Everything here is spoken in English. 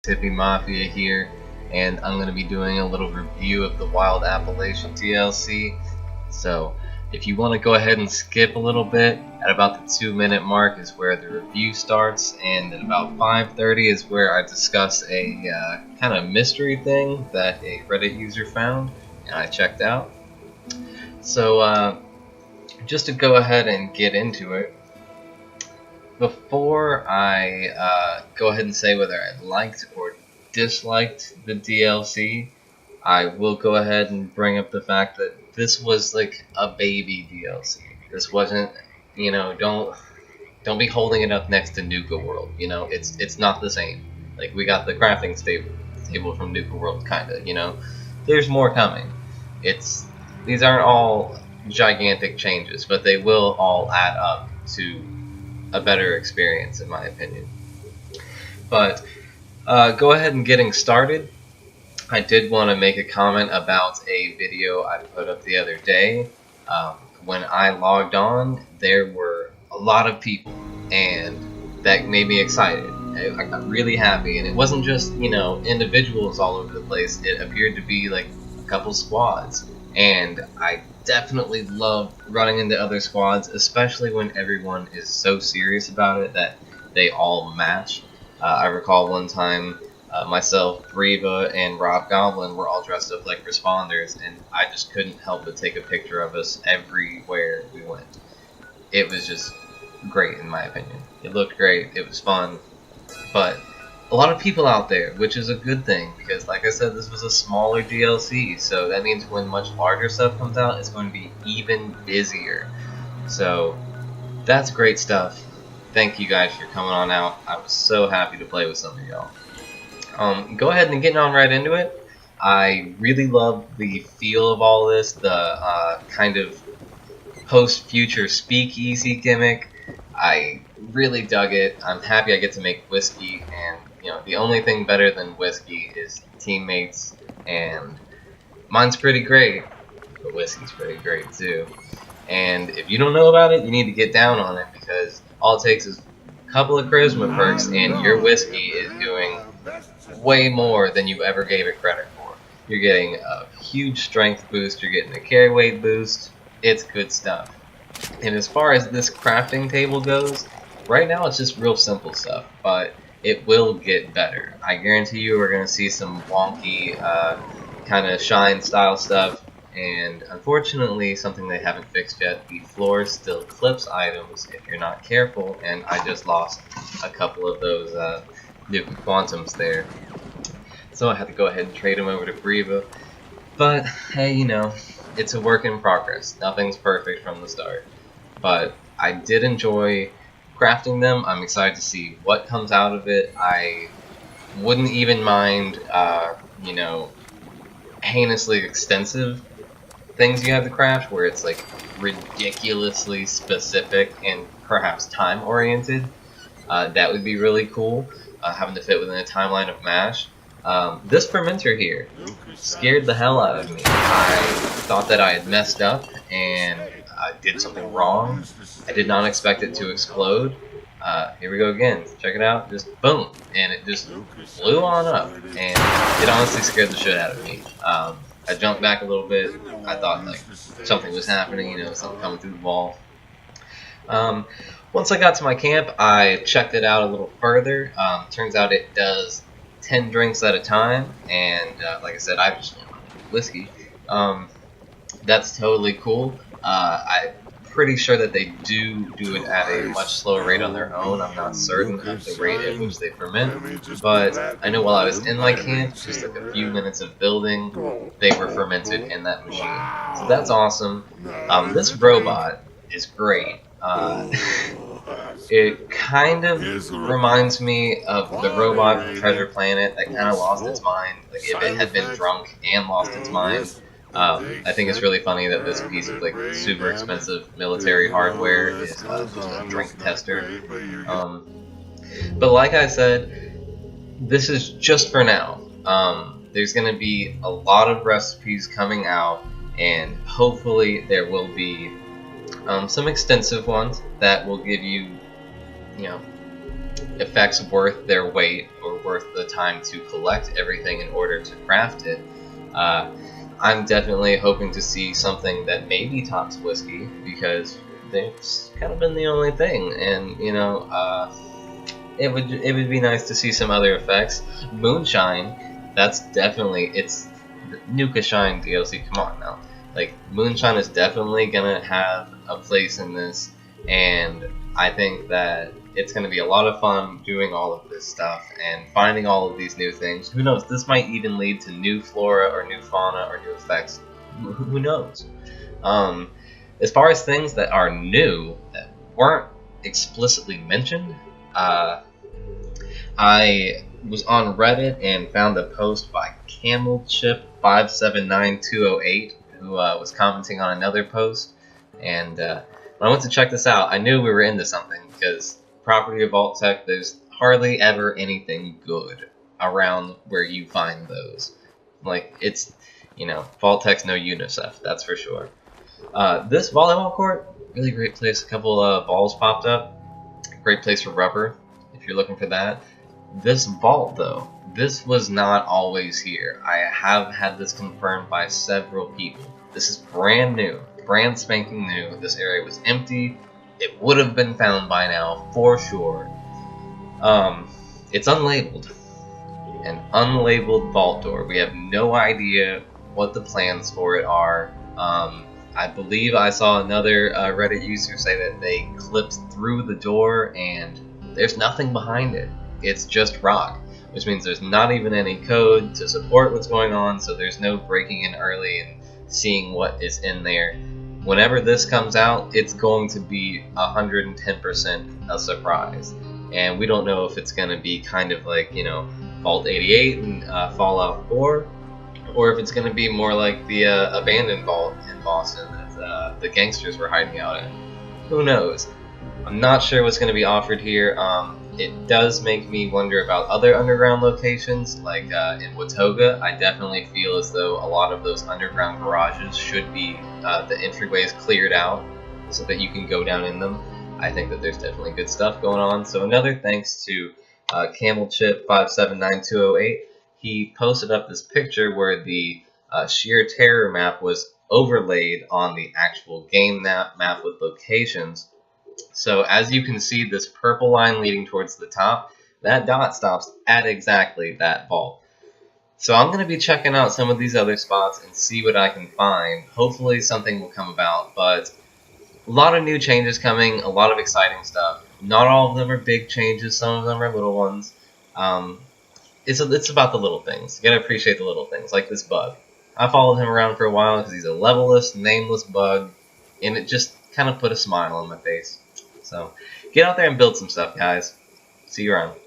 Tippy Mafia here, and I'm going to be doing a little review of the Wild Appalachia DLC. So if you want to go ahead and skip a little bit, at about the 2-minute mark is where the review starts, and at about 5:30 is where I discuss a kind of mystery thing that a Reddit user found and I checked out. So just to go ahead and get into it, before I go ahead and say whether I liked or disliked the DLC, I will go ahead and bring up the fact that this was like a baby DLC. This wasn't, don't be holding it up next to Nuka World. It's not the same. Like, we got the crafting table from Nuka World, kinda. There's more coming. These aren't all gigantic changes, but they will all add up to a better experience, in my opinion. But go ahead and getting started, I did want to make a comment about a video I put up the other day. When I logged on, there were a lot of people, and that made me excited. I got really happy, and it wasn't just individuals all over the place. It appeared to be like a couple squads, and I definitely love running into other squads, especially when everyone is so serious about it that they all match. I recall one time myself, Breva, and Rob Goblin were all dressed up like responders, and I just couldn't help but take a picture of us everywhere we went. It was just great, in my opinion. It looked great, it was fun, but a lot of people out there, which is a good thing, because like I said, this was a smaller DLC, so that means when much larger stuff comes out, it's going to be even busier. So that's great stuff. Thank you guys for coming on out. I was so happy to play with some of y'all. Go ahead and getting on right into it. I really love the feel of all this, the kind of post-future speakeasy gimmick. I really dug it. I'm happy I get to make whiskey, and the only thing better than whiskey is teammates, and mine's pretty great, but whiskey's pretty great too. And if you don't know about it, you need to get down on it, because all it takes is a couple of charisma perks and your whiskey is doing way more than you ever gave it credit for. You're getting a huge strength boost, you're getting a carry weight boost. It's good stuff. And as far as this crafting table goes, right now it's just real simple stuff, but it will get better. I guarantee you we're going to see some wonky kind of shine style stuff, and unfortunately something they haven't fixed yet, the floor still clips items if you're not careful, and I just lost a couple of those Nuka Quantums there. So I had to go ahead and trade them over to Breva. But hey, it's a work in progress. Nothing's perfect from the start. But I did enjoy crafting them. I'm excited to see what comes out of it. I wouldn't even mind, heinously extensive things you have to craft, where it's like ridiculously specific and perhaps time oriented. That would be really cool, having to fit within a timeline of MASH. This fermenter here scared the hell out of me. I thought that I had messed up and I did something wrong. I did not expect it to explode. Here we go again. Check it out. Just boom, and it just blew on up, and it honestly scared the shit out of me. I jumped back a little bit. I thought like something was happening, something coming through the wall. Once I got to my camp, I checked it out a little further. Turns out it does 10 drinks at a time, and like I said, I just whiskey. That's totally cool. I'm pretty sure that they do it at a much slower rate on their own. I'm not certain of the rate at which they ferment, but I know while I was in my camp, just like a few minutes of building, they were fermented in that machine. So that's awesome. This robot is great. It kind of reminds me of the robot from Treasure Planet that kind of lost its mind. Like, if it had been drunk and lost its mind. I think it's really funny that this piece of like super expensive military hardware is just a drink tester. But like I said, this is just for now. There's going to be a lot of recipes coming out, and hopefully there will be some extensive ones that will give you, effects worth their weight or worth the time to collect everything in order to craft it. I'm definitely hoping to see something that maybe tops whiskey, because it's kind of been the only thing, and you know, it would be nice to see some other effects. Moonshine, that's definitely, it's the Nukashine DLC. Come on now, like Moonshine is definitely gonna have a place in this, and I think that it's gonna be a lot of fun doing all of this stuff and finding all of these new things. Who knows? This might even lead to new flora or new fauna or new effects. Who knows? As far as things that are new that weren't explicitly mentioned, I was on Reddit and found a post by CamelChip579208 who was commenting on another post, and when I went to check this out, I knew we were into something, because property of Vault Tech, there's hardly ever anything good around where you find those. Like, it's, you know, Vault Tech's no UNICEF, that's for sure. This volleyball court, really great place. A couple balls popped up. Great place for rubber, if you're looking for that. This vault, though, this was not always here. I have had this confirmed by several people. This is brand new, brand spanking new. This area was empty. It would have been found by now, for sure. It's unlabeled. An unlabeled vault door. We have no idea what the plans for it are. I believe I saw another Reddit user say that they clipped through the door and there's nothing behind it. It's just rock, which means there's not even any code to support what's going on, so there's no breaking in early and seeing what is in there. Whenever this comes out, it's going to be 110% a surprise. And we don't know if it's going to be kind of like, you know, Vault 88 and Fallout 4, or if it's going to be more like the abandoned vault in Boston that the gangsters were hiding out in. Who knows? I'm not sure what's going to be offered here. It does make me wonder about other underground locations, like in Watoga. I definitely feel as though a lot of those underground garages should be the entryways cleared out so that you can go down in them. I think that there's definitely good stuff going on. So another thanks to CamelChip579208. He posted up this picture where the Shear Terror map was overlaid on the actual game map with locations. So as you can see, this purple line leading towards the top, that dot stops at exactly that vault. So I'm going to be checking out some of these other spots and see what I can find. Hopefully something will come about, but a lot of new changes coming, a lot of exciting stuff. Not all of them are big changes, some of them are little ones. It's about the little things. You gotta appreciate the little things, like this bug. I followed him around for a while because he's a levelless, nameless bug, and it just kind of put a smile on my face. So, get out there and build some stuff, guys. See you around.